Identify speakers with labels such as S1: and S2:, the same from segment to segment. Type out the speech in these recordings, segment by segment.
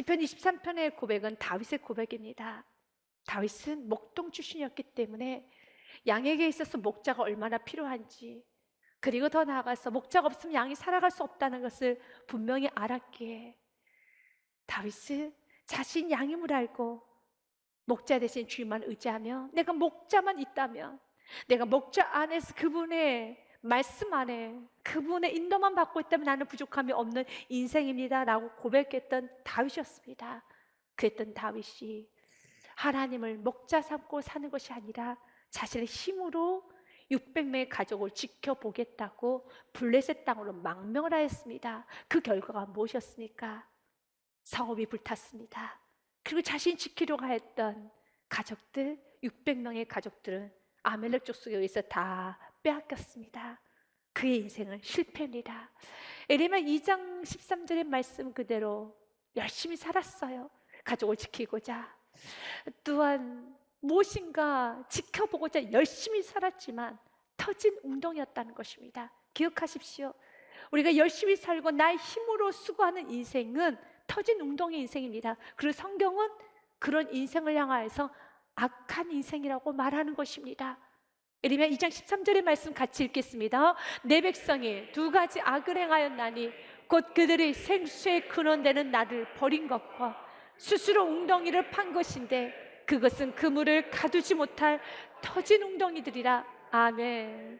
S1: 시편 23편의 고백은 다윗의 고백입니다. 다윗은 목동 출신이었기 때문에 양에게 있어서 목자가 얼마나 필요한지, 그리고 더 나아가서 목자가 없으면 양이 살아갈 수 없다는 것을 분명히 알았기에 다윗은 자신 양임을 알고 목자 대신 주님만 의지하며, 내가 목자만 있다면, 내가 목자 안에서 그분의 말씀 안에 그분의 인도만 받고 있다면 나는 부족함이 없는 인생입니다 라고 고백했던 다윗이었습니다. 그랬던 다윗이 하나님을 목자 삼고 사는 것이 아니라 자신의 힘으로 600명의 가족을 지켜보겠다고 블레셋 땅으로 망명을 하였습니다. 그 결과가 무엇이었습니까? 성읍이 불탔습니다. 그리고 자신이 지키려고 했던 가족들, 600명의 가족들은 아멜렉 족속에 의해서 다 빼앗겼습니다. 그의 인생은 실패입니다. 에레미야 2장 13절의 말씀 그대로 열심히 살았어요. 가족을 지키고자, 또한 무엇인가 지켜보고자 열심히 살았지만 터진 웅덩이였다는 것입니다. 기억하십시오. 우리가 열심히 살고 나의 힘으로 수고하는 인생은 터진 웅덩이 인생입니다. 그리고 성경은 그런 인생을 향하여서 악한 인생이라고 말하는 것입니다. 예레미야 2장 13절의 말씀 같이 읽겠습니다. 내 백성이 두 가지 악을 행하였나니 곧 그들의 생수의 근원되는 나를 버린 것과 스스로 웅덩이를 판 것인데 그것은 그물을 가두지 못할 터진 웅덩이들이라. 아멘.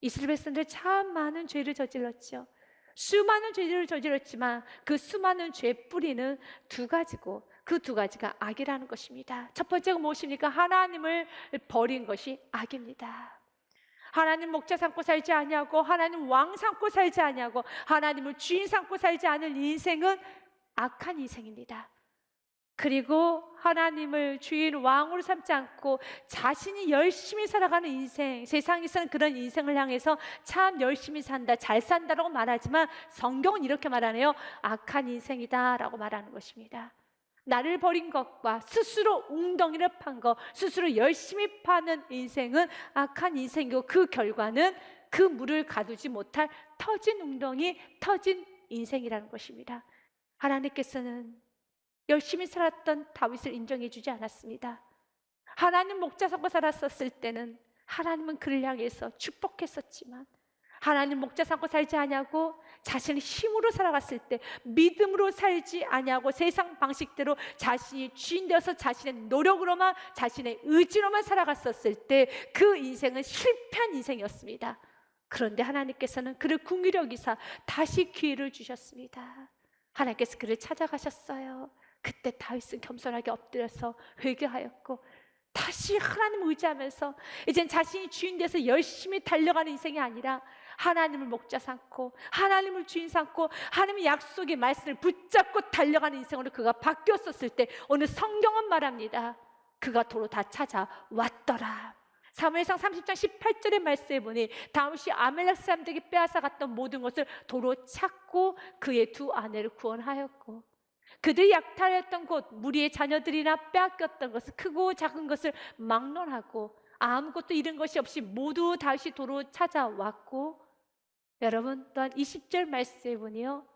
S1: 이스라엘 백성들 참 많은 죄를 저질렀죠. 수많은 죄를 저질렀지만 그 수많은 죄의 뿌리는 두 가지고 그 두 가지가 악이라는 것입니다. 첫 번째가 무엇입니까? 하나님을 버린 것이 악입니다. 하나님 목자 삼고 살지 아니하고 하나님 왕 삼고 살지 아니하고 하나님을 주인 삼고 살지 않은 인생은 악한 인생입니다. 그리고 하나님을 주인 왕으로 삼지 않고 자신이 열심히 살아가는 인생, 세상에서는 그런 인생을 향해서 참 열심히 산다, 잘 산다라고 말하지만 성경은 이렇게 말하네요. 악한 인생이다 라고 말하는 것입니다. 나를 버린 것과 스스로 웅덩이를 판 것, 스스로 열심히 파는 인생은 악한 인생이고 그 결과는 그 물을 가두지 못할 터진 웅덩이, 터진 인생이라는 것입니다. 하나님께서는 열심히 살았던 다윗을 인정해 주지 않았습니다. 하나님 목자 삼고 살았었을 때는 하나님은 그를 향해서 축복했었지만 하나님 목자 삼고 살지 아니하고 자신의 힘으로 살아갔을 때, 믿음으로 살지 아니하고 세상 방식대로 자신이 주인 되어서 자신의 노력으로만, 자신의 의지로만 살아갔었을 때 그 인생은 실패한 인생이었습니다. 그런데 하나님께서는 그를 긍휼히 여기사 다시 기회를 주셨습니다. 하나님께서 그를 찾아가셨어요. 그때 다윗은 겸손하게 엎드려서 회개하였고 다시 하나님을 의지하면서 이젠 자신이 주인 돼서 열심히 달려가는 인생이 아니라 하나님을 목자 삼고 하나님을 주인 삼고 하나님의 약속의 말씀을 붙잡고 달려가는 인생으로 그가 바뀌었었을 때 오늘 성경은 말합니다. 그가 도로 다 찾아왔더라. 사무엘상 30장 18절의 말씀에 보니 다윗이 아멜렉 사람들에게 빼앗아 갔던 모든 것을 도로 찾고 그의 두 아내를 구원하였고 그들이 약탈했던 곳, 무리의 자녀들이나 빼앗겼던 것을, 크고 작은 것을 막론하고 아무것도 잃은 것이 없이 모두 다시 도로 찾아왔고, 여러분 또한 20절 말씀에 보니요,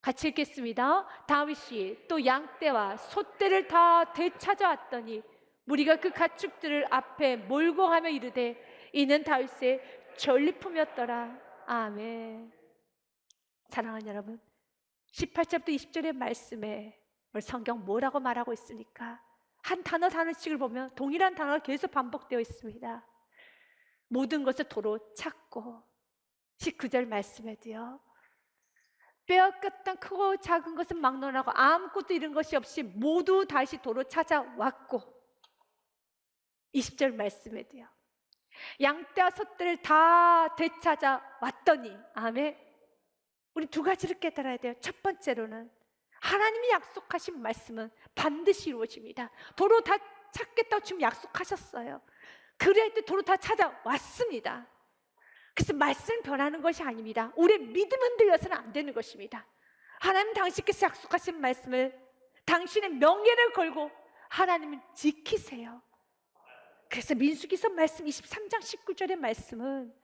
S1: 같이 읽겠습니다. 다윗이 또 양떼와 소떼를 다 되찾아왔더니 무리가 그 가축들을 앞에 몰고 가며 이르되 이는 다윗의 전리품이었더라. 아멘. 사랑하는 여러분, 18절부터 20절의 말씀에 성경 뭐라고 말하고 있습니까? 한 단어 단어씩을 보면 동일한 단어가 계속 반복되어 있습니다. 모든 것을 도로 찾고, 19절 말씀에도요, 빼앗겼던 크고 작은 것은 막론하고 아무것도 잃은 것이 없이 모두 다시 도로 찾아왔고, 20절 말씀에도요, 양떼와 소떼를 다 되찾아왔더니, 아멘. 우리 두 가지를 깨달아야 돼요. 첫 번째로는 하나님이 약속하신 말씀은 반드시 이루어집니다. 도로 다 찾겠다고 지금 약속하셨어요. 그래야 때 도로 다 찾아왔습니다. 그래서 말씀은 변하는 것이 아닙니다. 우리의 믿음 흔들려서는 안 되는 것입니다. 하나님 당신께서 약속하신 말씀을 당신의 명예를 걸고 하나님을 지키세요. 그래서 민수기서 말씀 23장 19절의 말씀은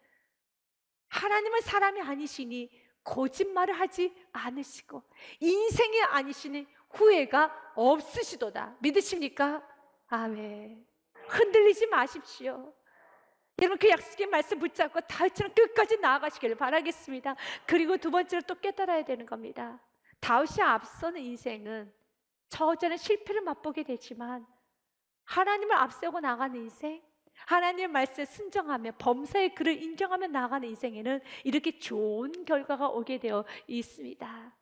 S1: 하나님은 사람이 아니시니 거짓말을 하지 않으시고 인생이 아니시니 후회가 없으시도다. 믿으십니까? 아멘. 흔들리지 마십시오. 여러분, 그 약속의 말씀 붙잡고 다윗처럼 끝까지 나아가시기를 바라겠습니다. 그리고 두 번째로 또 깨달아야 되는 겁니다. 다윗이 앞서는 인생은 저전에 실패를 맛보게 되지만 하나님을 앞세우고 나가는 인생, 하나님의 말씀에 순종하며 범사의 그를 인정하며 나가는 인생에는 이렇게 좋은 결과가 오게 되어 있습니다.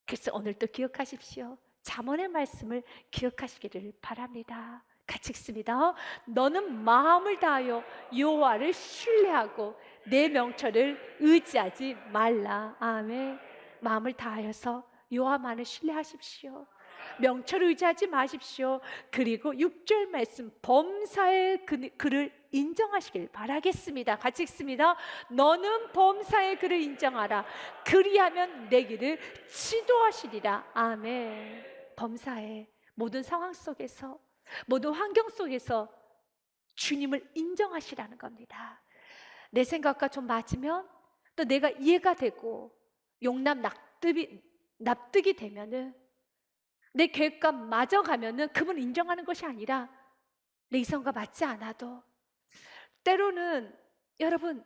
S1: 그래서 오늘도 기억하십시오. 잠언의 말씀을 기억하시기를 바랍니다. 같이 읽습니다. 너는 마음을 다하여 여호와를 신뢰하고 내 명철을 의지하지 말라. 아멘. 마음을 다하여서 여호와만을 신뢰하십시오. 명철을 의지하지 마십시오. 그리고 6절 말씀, 범사의 그를 인정하시길 바라겠습니다. 같이 읽습니다. 너는 범사의 그를 인정하라. 그리하면 내 길을 지도하시리라. 아멘. 범사의 모든 상황 속에서, 모든 환경 속에서 주님을 인정하시라는 겁니다. 내 생각과 좀 맞으면, 또 내가 이해가 되고 용납 납득이 되면은, 내 계획과 맞아가면은 그분을 인정하는 것이 아니라 내 이성과 맞지 않아도, 때로는 여러분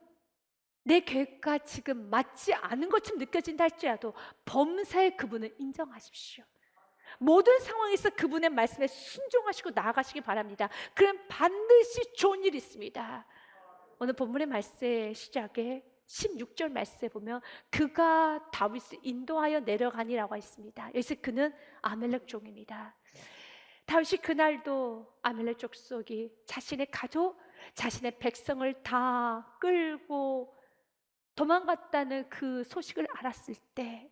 S1: 내 계획과 지금 맞지 않은 것처럼 느껴진다 할지라도 범사의 그분을 인정하십시오. 모든 상황에서 그분의 말씀에 순종하시고 나아가시기 바랍니다. 그럼 반드시 좋은 일이 있습니다. 오늘 본문의 말씀의 시작에 16절 말씀에 보면 그가 다윗을 인도하여 내려가니라고 했습니다. 여기서 그는 아멜렉 종입니다. 다윗이 그날도 아멜렉 족속이 자신의 가족, 자신의 백성을 다 끌고 도망갔다는 그 소식을 알았을 때,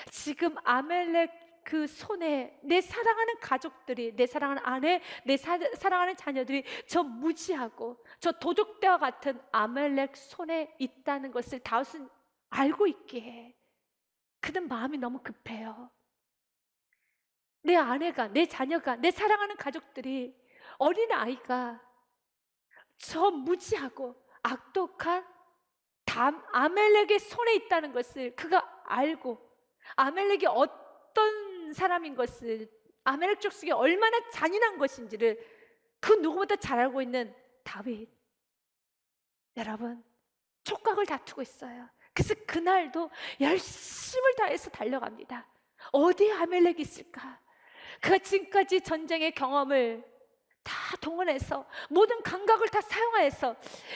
S1: 지금 아멜렉 그 손에 내 사랑하는 가족들이, 내 사랑하는 아내, 내 사랑하는 자녀들이 저 무지하고 저 도적대와 같은 아멜렉 손에 있다는 것을 다윗은 알고 있기에 그는 마음이 너무 급해요. 내 아내가, 내 자녀가, 내 사랑하는 가족들이, 어린 아이가 저 무지하고 악독한 아멜렉의 손에 있다는 것을 그가 알고, 아멜렉이 어떤 사람인 것을, 아멜렉 족속이 얼마나 잔인한 것인지를 그 누구보다 잘 알고 있는 다윗, 여러분 촉각을 다투고 있어요. 그래서 그날도 열심을 다해서 달려갑니다. 어디에 아멜렉이 있을까? 그가 지금까지 전쟁의 경험을 다 동원해서 모든 감각을 다 사용해서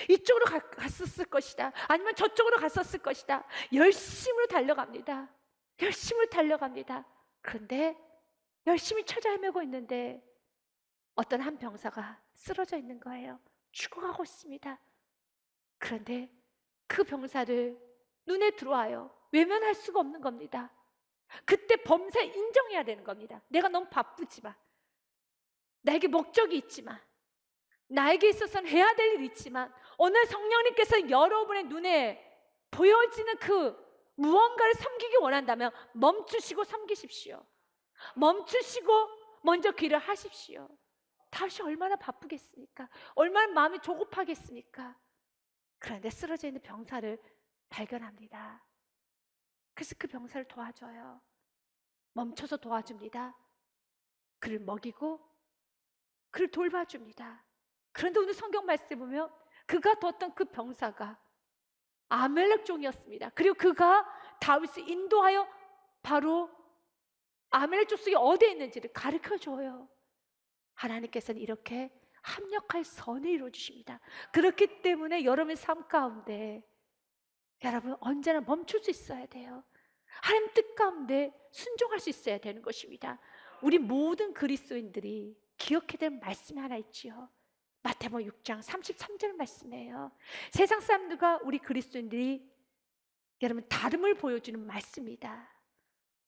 S1: 이쪽으로 갔었을 것이다, 아니면 저쪽으로 갔었을 것이다. 열심으로 달려갑니다. 열심으로 달려갑니다. 그런데 열심히 찾아 헤매고 있는데 어떤 한 병사가 쓰러져 있는 거예요. 죽어가고 있습니다. 그런데 그 병사를 눈에 들어와요. 외면할 수가 없는 겁니다. 그때 범사 인정해야 되는 겁니다. 내가 너무 바쁘지만, 나에게 목적이 있지만, 나에게 있어서는 해야 될 일이 있지만, 오늘 성령님께서 여러분의 눈에 보여지는 그 무언가를 섬기기 원한다면 멈추시고 섬기십시오. 멈추시고 먼저 길을 하십시오. 다윗이 얼마나 바쁘겠습니까? 얼마나 마음이 조급하겠습니까? 그런데 쓰러져 있는 병사를 발견합니다. 그래서 그 병사를 도와줘요. 멈춰서 도와줍니다. 그를 먹이고 그를 돌봐줍니다. 그런데 오늘 성경 말씀에 보면 그가 뒀던 그 병사가 아멜렉 종이었습니다. 그리고 그가 다윗을 인도하여 바로 아멜렉 족속이 어디에 있는지를 가르쳐줘요. 하나님께서는 이렇게 합력할 선을 이루어주십니다. 그렇기 때문에 여러분의 삶 가운데 여러분 언제나 멈출 수 있어야 돼요. 하나님 뜻 가운데 순종할 수 있어야 되는 것입니다. 우리 모든 그리스도인들이 기억해야 될 말씀이 하나 있지요. 마태복음 6장 33절 말씀이에요. 세상 사람들과 우리 그리스도인들이 여러분 다름을 보여주는 말씀입니다.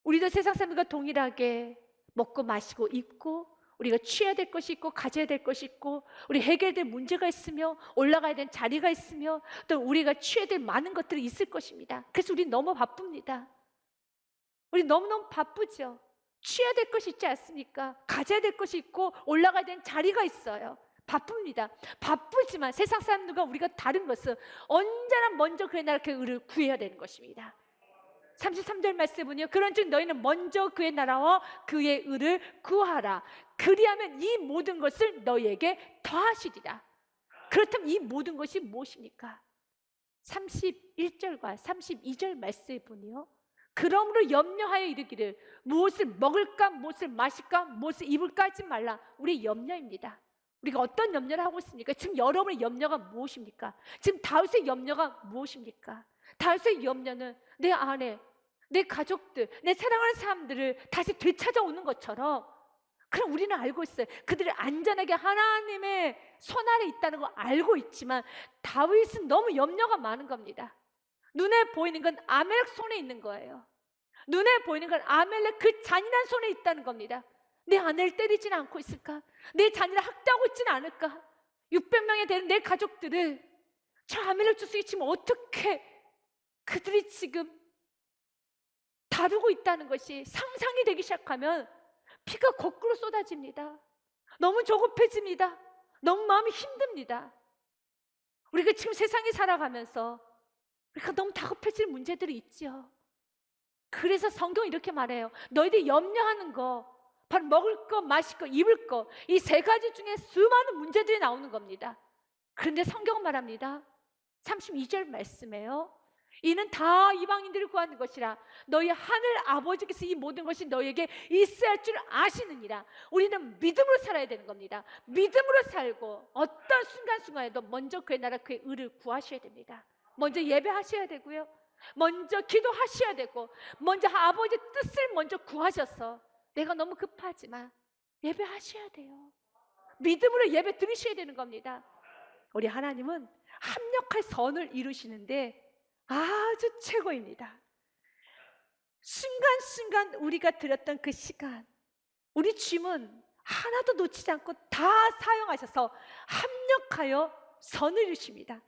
S1: 우리도 세상 사람들과 동일하게 먹고 마시고 입고, 우리가 취해야 될 것이 있고 가져야 될 것이 있고, 우리 해결해야 될 문제가 있으며 올라가야 될 자리가 있으며, 또 우리가 취해야 될 많은 것들이 있을 것입니다. 그래서 우리 너무 바쁩니다. 우리 너무너무 바쁘죠. 취해야 될 것이 있지 않습니까? 가져야 될 것이 있고 올라가야 될 자리가 있어요. 바쁩니다. 바쁘지만 세상 사람들과 우리가 다른 것은 언제나 먼저 그의 나라의 의를 구해야 되는 것입니다. 33절 말씀에 보면 그런즉 너희는 먼저 그의 나라와 그의 의를 구하라. 그리하면 이 모든 것을 너희에게 더하시리라. 그렇다면 이 모든 것이 무엇입니까? 31절과 32절 말씀에 보니요, 그러므로 염려하여 이르기를 무엇을 먹을까 무엇을 마실까 무엇을 입을까 하지 말라. 우리의 염려입니다. 우리가 어떤 염려를 하고 있습니까? 지금 여러분의 염려가 무엇입니까? 지금 다윗의 염려가 무엇입니까? 다윗의 염려는 내 아내, 내 가족들, 내 사랑하는 사람들을 다시 되찾아오는 것처럼, 그럼 우리는 알고 있어요. 그들을 안전하게 하나님의 손 아래 있다는 거 알고 있지만 다윗은 너무 염려가 많은 겁니다. 눈에 보이는 건 아멜렉 손에 있는 거예요. 눈에 보이는 건 아멜렉 그 잔인한 손에 있다는 겁니다. 내 아내를 때리지는 않고 있을까? 내 자녀를 학대하고 있지는 않을까? 600명이 되는 내 가족들을 저 아멜렉 주석이 지금 어떻게 그들이 지금 다루고 있다는 것이 상상이 되기 시작하면 피가 거꾸로 쏟아집니다. 너무 조급해집니다. 너무 마음이 힘듭니다. 우리가 지금 세상에 살아가면서 우리가 너무 다급해질 문제들이 있죠. 그래서 성경은 이렇게 말해요. 너희들이 염려하는 거 바로 먹을 거, 마실 거, 입을 거, 이 세 가지 중에 수많은 문제들이 나오는 겁니다. 그런데 성경은 말합니다. 32절 말씀에요, 이는 다 이방인들이 구하는 것이라 너희 하늘 아버지께서 이 모든 것이 너희에게 있어야 할 줄 아시느니라. 우리는 믿음으로 살아야 되는 겁니다. 믿음으로 살고 어떤 순간순간에도 먼저 그의 나라 그의 의를 구하셔야 됩니다. 먼저 예배하셔야 되고요, 먼저 기도하셔야 되고, 먼저 아버지의 뜻을 먼저 구하셔서 내가 너무 급하지만 예배하셔야 돼요. 믿음으로 예배 드리셔야 되는 겁니다. 우리 하나님은 합력할 선을 이루시는데 아주 최고입니다. 순간순간 우리가 드렸던 그 시간, 우리 주님은 하나도 놓치지 않고 다 사용하셔서 합력하여 선을 이루십니다.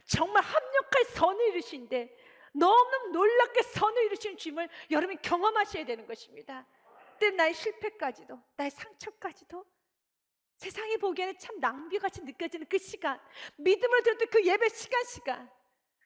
S1: 정말 합력할 선을 이루시는데 너무너무 놀랍게 선을 이루시는 주님을 여러분이 경험하셔야 되는 것입니다. 때문에 나의 실패까지도, 나의 상처까지도 세상이 보기에는 참 낭비같이 느껴지는 그 시간, 믿음으로 드렸던 그 예배 시간,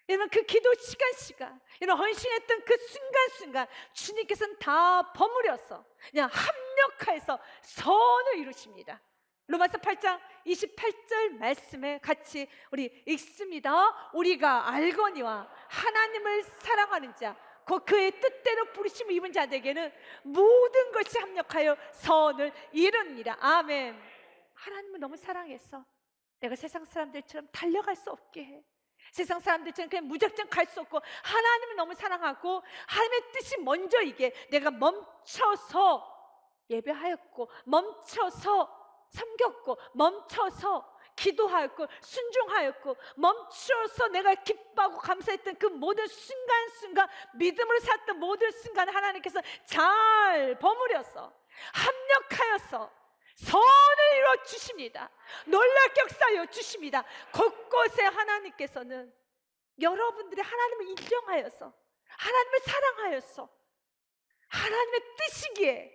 S1: 여러분 그 기도 시간, 여러분 헌신했던 그 순간순간 주님께서는 다 버무려서 그냥 합력해서 선을 이루십니다. 로마서 8장 28절 말씀에 같이 우리 읽습니다. 우리가 알거니와 하나님을 사랑하는 자 곧 그의 뜻대로 부르심을 입은 자들에게는 모든 것이 합력하여 선을 이루니라. 아멘. 하나님을 너무 사랑해서 내가 세상 사람들처럼 달려갈 수 없게 해. 세상 사람들처럼 그냥 무작정 갈 수 없고 하나님을 너무 사랑하고 하나님의 뜻이 먼저이게 내가 멈춰서 예배하였고, 멈춰서 섬겼고, 멈춰서 기도하였고, 순종하였고, 멈춰서 내가 기뻐하고 감사했던 그 모든 순간순간, 믿음으로 살았던 모든 순간 하나님께서 잘 버무려서 합력하여서 선을 이루어 주십니다. 놀랍게 역사하여 주십니다. 곳곳에 하나님께서는 여러분들이 하나님을 인정하여서, 하나님을 사랑하여서, 하나님의 뜻이기에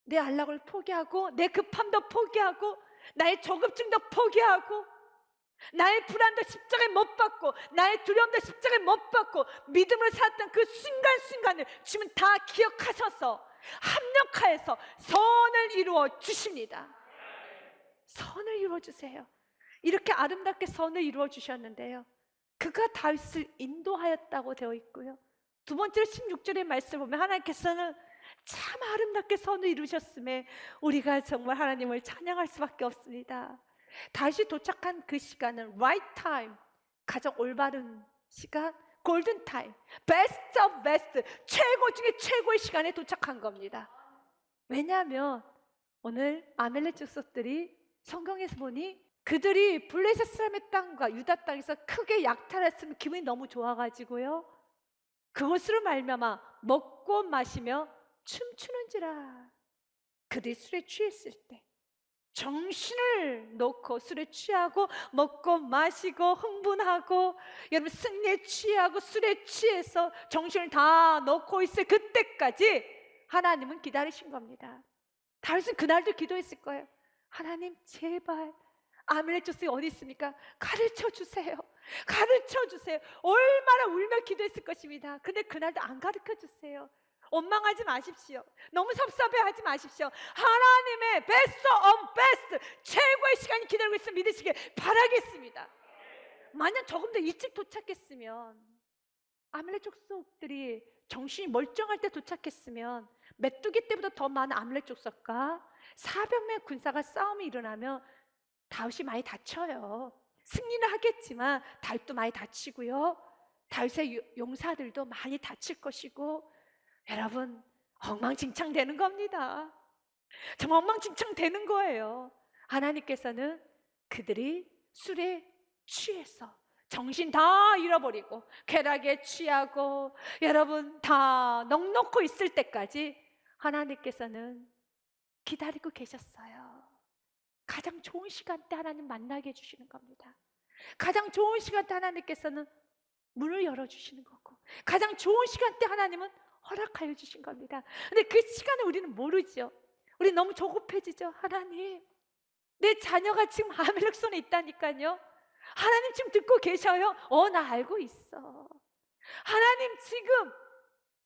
S1: 내 안락을 포기하고, 내 급함도 포기하고, 나의 조급증도 포기하고, 나의 불안도 십자가에 못 박고, 나의 두려움도 십자가에 못 박고 믿음으로 살았던 그 순간순간을 주님은 다 기억하셔서 합력하여서 선을 이루어 주십니다. 선을 이루어 주세요. 이렇게 아름답게 선을 이루어 주셨는데요, 그가 다윗을 인도하였다고 되어 있고요, 두 번째로 16절의 말씀을 보면 하나님께서는 참 아름답게 선을 이루셨음에 우리가 정말 하나님을 찬양할 수밖에 없습니다. 다시 도착한 그 시간은 right time, 가장 올바른 시간, 골든 타임, 베스트 오브 베스트, 최고 중에 최고의 시간에 도착한 겁니다. 왜냐하면 오늘 아멜렉 족속들이 성경에서 보니 그들이 블레셋 사람의 땅과 유다 땅에서 크게 약탈했으면 기분이 너무 좋아가지고요, 그것으로 말미암아 먹고 마시며 춤추는지라. 그들이 술에 취했을 때 정신을 놓고 술에 취하고 먹고 마시고 흥분하고, 여러분 승리에 취하고 술에 취해서 정신을 다 놓고 있을 그때까지 하나님은 기다리신 겁니다. 다윗은 그날도 기도했을 거예요. 하나님 제발 아멜렉 족속이 어디 있습니까? 가르쳐 주세요. 가르쳐 주세요. 얼마나 울며 기도했을 것입니다. 근데 그날도 안 가르쳐 주세요. 원망하지 마십시오. 너무 섭섭해하지 마십시오. 하나님의 베스트 온 베스트, 최고의 시간이 기다리고 있음을 믿으시길 바라겠습니다. 만약 조금 더 일찍 도착했으면, 아말렉 족속들이 정신이 멀쩡할 때 도착했으면 메뚜기 때보다 더 많은 아말렉 족속과 400명의 군사가 싸움이 일어나면 다윗이 많이 다쳐요. 승리는 하겠지만 다윗도 많이 다치고요, 다윗의 용사들도 많이 다칠 것이고, 여러분, 엉망진창 되는 겁니다. 정말 엉망진창 되는 거예요. 하나님께서는 그들이 술에 취해서 정신 다 잃어버리고 쾌락에 취하고 여러분 다 넋놓고 있을 때까지 하나님께서는 기다리고 계셨어요. 가장 좋은 시간대 하나님 만나게 해주시는 겁니다. 가장 좋은 시간대 하나님께서는 문을 열어주시는 거고, 가장 좋은 시간대 하나님은 허락하여 주신 겁니다. 근데 그 시간을 우리는 모르죠. 우리 너무 조급해지죠. 하나님, 내 자녀가 지금 아말렉 손에 있다니까요. 하나님 지금 듣고 계셔요? 나 알고 있어. 하나님, 지금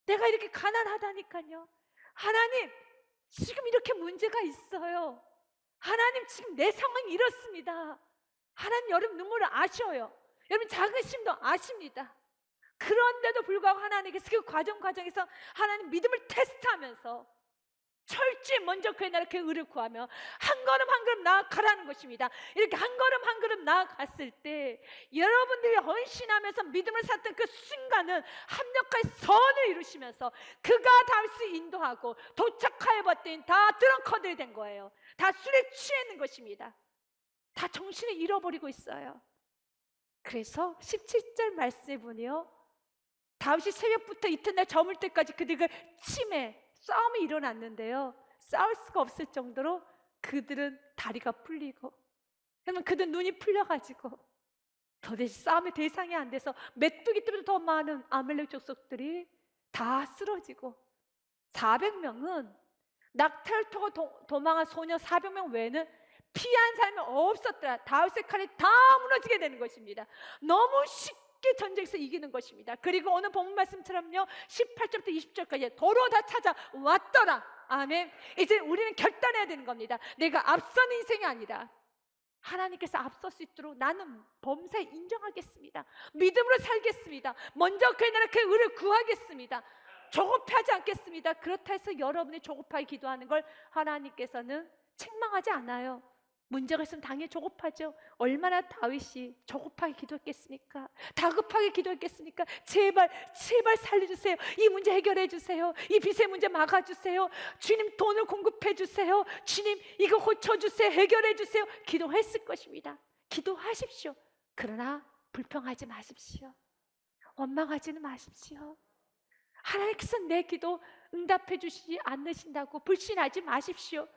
S1: 내가 이렇게 가난하다니까요. 하나님, 지금 이렇게 문제가 있어요. 하나님, 지금 내 상황이 이렇습니다. 하나님, 여러분 눈물을 아셔요. 여러분 자긍심도 아십니다. 그런데도 불구하고 하나님께서 그 과정에서 하나님 믿음을 테스트하면서 철저히 먼저 그의 나라 그 의를 구하며 한 걸음 한 걸음 나아가라는 것입니다. 이렇게 한 걸음 한 걸음 나아갔을 때 여러분들이 헌신하면서 믿음을 쌓던 그 순간은 합력할 선을 이루시면서 그가 다윗을 인도하고 도착하여 봤더니 다 드렁커들이 된 거예요. 다 술에 취해 있는 것입니다. 다 정신을 잃어버리고 있어요. 그래서 17절 말씀해 보니요, 다윗이 새벽부터 이튿날 저물 때까지 그들과 싸움이 일어났는데요, 싸울 수가 없을 정도로 그들은 다리가 풀리고, 그러면 그들 눈이 풀려가지고 도대체 싸움의 대상이 안 돼서 메뚜기 때보다 더 많은 아말렉 족속들이 다 쓰러지고, 400명은 낙타를 타고 도망한 소녀 400명 외에는 피한 사람이 없었더라. 다윗의 칼이 다 무너지게 되는 것입니다. 너무 쉽게 전쟁에서 이기는 것입니다. 그리고 오늘 본문 말씀처럼요, 18절부터 20절까지 도로 다 찾아왔더라. 아멘. 이제 우리는 결단해야 되는 겁니다. 내가 앞서는 인생이 아니라 하나님께서 앞설 수 있도록 나는 범사에 인정하겠습니다. 믿음으로 살겠습니다. 먼저 그의 나라 그 의를 구하겠습니다. 조급하지 않겠습니다. 그렇다 해서 여러분이 조급하게 기도하는 걸 하나님께서는 책망하지 않아요. 문제가 있으면 당연히 조급하죠. 얼마나 다윗이 조급하게 기도했겠습니까? 다급하게 기도했겠습니까? 제발 살려주세요. 이 문제 해결해 주세요. 이 빚의 문제 막아주세요. 주님, 돈을 공급해 주세요. 주님, 이거 고쳐주세요. 해결해 주세요. 기도했을 것입니다. 기도하십시오. 그러나 불평하지 마십시오. 원망하지는 마십시오. 하나님께서 내 기도 응답해 주시지 않으신다고 불신하지 마십시오.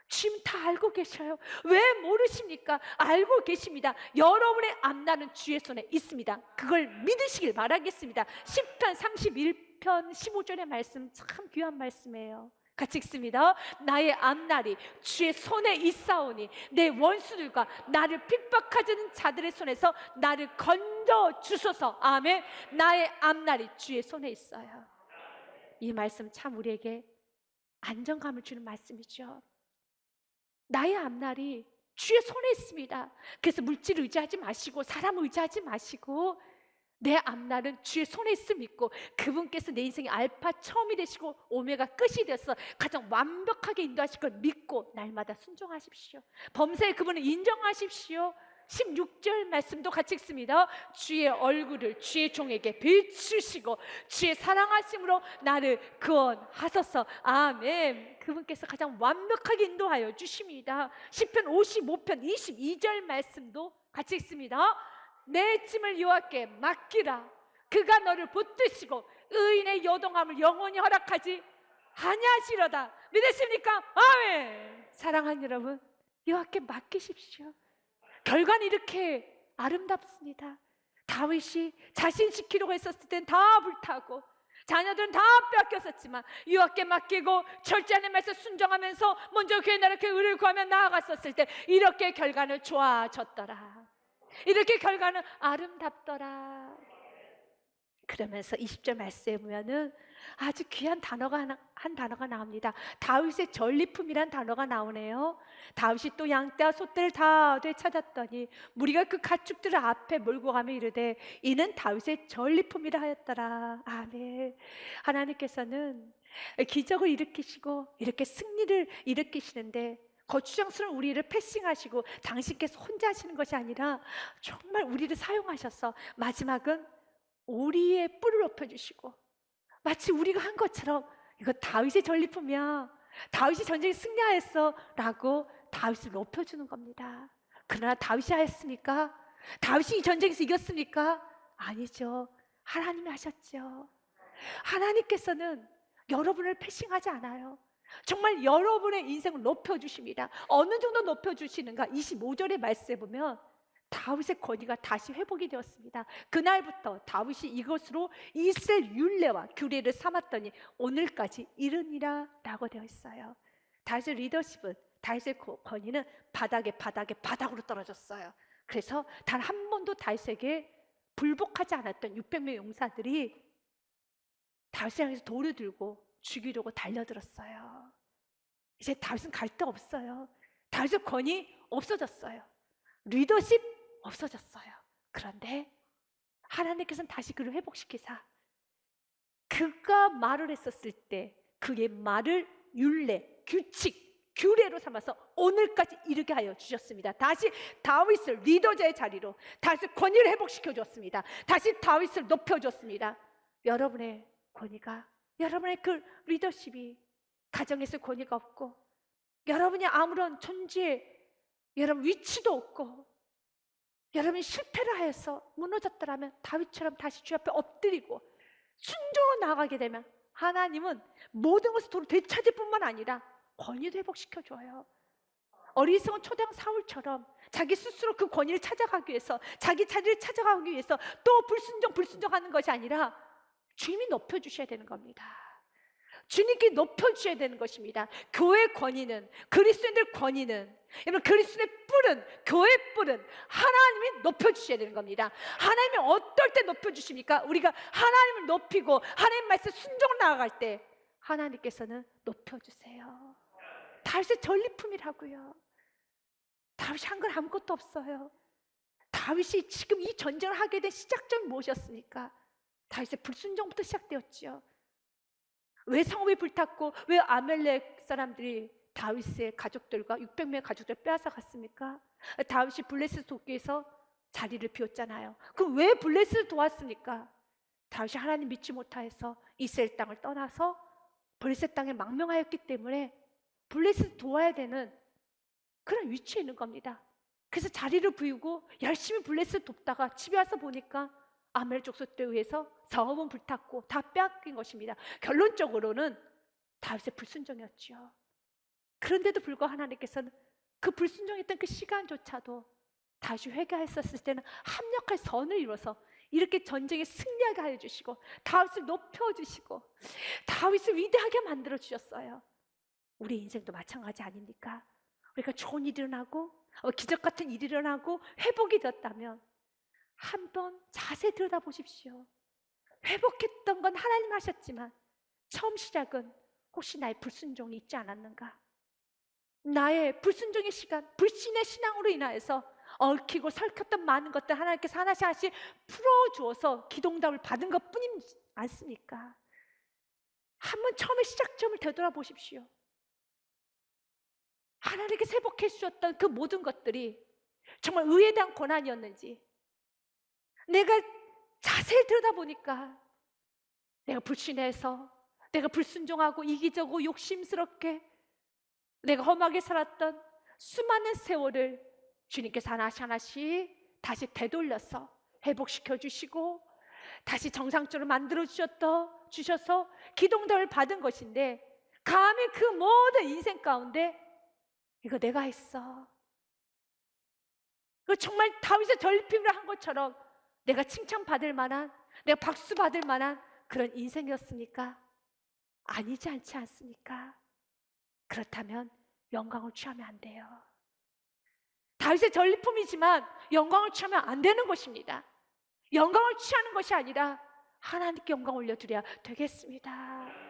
S1: 주님 다 알고 계셔요. 왜 모르십니까? 알고 계십니다. 여러분의 앞날은 주의 손에 있습니다. 그걸 믿으시길 바라겠습니다. 시편 31편 15절의 말씀 참 귀한 말씀이에요. 같이 읽습니다. 나의 앞날이 주의 손에 있사오니 내 원수들과 나를 핍박하는 자들의 손에서 나를 건져 주소서. 아멘. 나의 앞날이 주의 손에 있어요. 이 말씀 참 우리에게 안정감을 주는 말씀이죠. 나의 앞날이 주의 손에 있습니다. 그래서 물질 의지하지 마시고 사람 의지하지 마시고 내 앞날은 주의 손에 있음 믿고 그분께서 내 인생의 알파 처음이 되시고 오메가 끝이 되어서 가장 완벽하게 인도하실 걸 믿고 날마다 순종하십시오. 범사에 그분을 인정하십시오. 16절 말씀도 같이 읽습니다. 주의 얼굴을 주의 종에게 비추시고 주의 사랑하심으로 나를 구원하소서. 아멘. 그분께서 가장 완벽하게 인도하여 주십니다. 시편 55편 22절 말씀도 같이 읽습니다. 내 짐을 여호와께 맡기라. 그가 너를 붙드시고 의인의 요동함을 영원히 허락하지 아니하시려다. 믿으십니까? 아멘. 사랑하는 여러분, 여호와께 맡기십시오. 결과는 이렇게 아름답습니다. 다윗이 자신 지키려고 했었을 땐 다 불타고 자녀들은 다 빼앗겼었지만 여호와께 맡기고 철저한 말씀 순종하면서 먼저 그의 나라 그 의를 구하며 나아갔었을 때 이렇게 결과는 좋아졌더라. 이렇게 결과는 아름답더라. 그러면서 20절 말씀에 보면은 아주 귀한 단어가 한 단어가 나옵니다. 다윗의 전리품이란 단어가 나오네요. 다윗이 또 양떼와 소떼를 다 되찾았더니 무리가 그 가축들을 앞에 몰고 가며 이르되 이는 다윗의 전리품이라 하였더라. 아멘. 하나님께서는 기적을 일으키시고 이렇게 승리를 일으키시는데 거추장스러운 우리를 패싱하시고 당신께서 혼자 하시는 것이 아니라 정말 우리를 사용하셔서 마지막은 우리의 뿔을 높여주시고 마치 우리가 한 것처럼 이거 다윗의 전리품이야, 다윗이 전쟁에 승리하였어 라고 다윗을 높여주는 겁니다. 그러나 다윗이 하였습니까? 다윗이 이 전쟁에서 이겼습니까? 아니죠. 하나님이 하셨죠. 하나님께서는 여러분을 패싱하지 않아요. 정말 여러분의 인생을 높여주십니다. 어느 정도 높여주시는가? 25절의 말씀에 보면 다윗의 권위가 다시 회복이 되었습니다. 그날부터 다윗이 이것으로 이스라엘 율례와 규례를 삼았더니 오늘까지 이르니라 라고 되어 있어요. 다윗의 리더십은, 다윗의 권위는 바닥으로 떨어졌어요. 그래서 단 한 번도 다윗에게 불복하지 않았던 600명의 용사들이 다윗을 향해서 돌을 들고 죽이려고 달려들었어요. 이제 다윗은 갈 데 없어요. 다윗의 권위 없어졌어요. 리더십 없어졌어요. 그런데 하나님께서는 다시 그를 회복시키사 그가 말을 했었을 때 그의 말을 율례, 규칙, 규례로 삼아서 오늘까지 이르게 하여 주셨습니다. 다시 다윗을 리더자의 자리로, 다시 권위를 회복시켜 줬습니다. 다시 다윗을 높여 줬습니다. 여러분의 권위가, 여러분의 그 리더십이 가정에서 권위가 없고 여러분이 아무런 존재, 여러분 위치도 없고 여러분이 실패를 하여서 무너졌더라면 다윗처럼 다시 주 앞에 엎드리고 순종으로 나아가게 되면 하나님은 모든 것을 도로 되찾을 뿐만 아니라 권위도 회복시켜줘요. 어리석은 초당 사울처럼 자기 스스로 그 권위를 찾아가기 위해서, 자기 자리를 찾아가기 위해서 또 불순종하는 것이 아니라 주님이 높여주셔야 되는 겁니다. 주님께 높여주셔야 되는 것입니다. 교회의 권위는, 그리스도인들 권위는, 여러분 그리스도의 뿔은, 교회의 뿔은 하나님이 높여주셔야 되는 겁니다. 하나님이 어떨 때 높여주십니까? 우리가 하나님을 높이고 하나님 말씀 순종을 나아갈 때 하나님께서는 높여주세요. 다윗의 전리품이라고요. 다윗이 한 건 아무것도 없어요. 다윗이 지금 이 전쟁을 하게 된 시작점이 무엇이었습니까? 다윗의 불순종부터 시작되었지요. 왜 성읍이 불탔고 왜 아멜렉 사람들이 다윗의 가족들과 600명의 가족들을 빼앗아 갔습니까? 다윗이 블레셋 돕기위해서 자리를 비웠잖아요. 그럼 왜 블레셋을 도왔습니까? 다윗이 하나님 믿지 못하여서 이스라엘 땅을 떠나서 블레셋 땅에 망명하였기 때문에 블레셋을 도와야 되는 그런 위치에 있는 겁니다. 그래서 자리를 비우고 열심히 블레셋을 돕다가 집에 와서 보니까 아멜 족속들에 의해서 성읍은 불탔고 다 빼앗긴 것입니다. 결론적으로는 다윗의 불순종이었죠. 그런데도 불구하고 하나님께서는 그 불순종했던 그 시간조차도 다윗이 회개했었을 때는 합력할 선을 이뤄서 이렇게 전쟁에 승리하게 하여 주시고 다윗을 높여주시고 다윗을 위대하게 만들어 주셨어요. 우리 인생도 마찬가지 아닙니까? 우리가 좋은 일이 일어나고 기적 같은 일이 일어나고 회복이 되었다면 한번 자세히 들여다보십시오. 회복했던 건 하나님 하셨지만 처음 시작은 혹시 나의 불순종이 있지 않았는가? 나의 불순종의 시간, 불신의 신앙으로 인하여서 얽히고 설켰던 많은 것들 하나님께서 하나씩 풀어주어서 기도응답을 받은 것뿐이지 않습니까? 한번 처음에 시작점을 되돌아보십시오. 하나님께서 회복해 주셨던 그 모든 것들이 정말 의에 대한 고난이었는지 내가 자세히 들여다보니까 내가 불신해서, 내가 불순종하고 이기적이고 욕심스럽게 내가 험하게 살았던 수많은 세월을 주님께서 하나씩 다시 되돌려서 회복시켜 주시고 다시 정상적으로 만들어 주셔서 기도응답을 받은 것인데 감히 그 모든 인생 가운데 이거 내가 했어, 그 정말 다윗의 전리품을 한 것처럼 내가 칭찬받을 만한, 내가 박수 받을 만한 그런 인생이었습니까? 아니지 않지 않습니까? 그렇다면 영광을 취하면 안 돼요. 다윗의 전리품이지만 영광을 취하면 안 되는 것입니다. 영광을 취하는 것이 아니라 하나님께 영광 올려드려야 되겠습니다.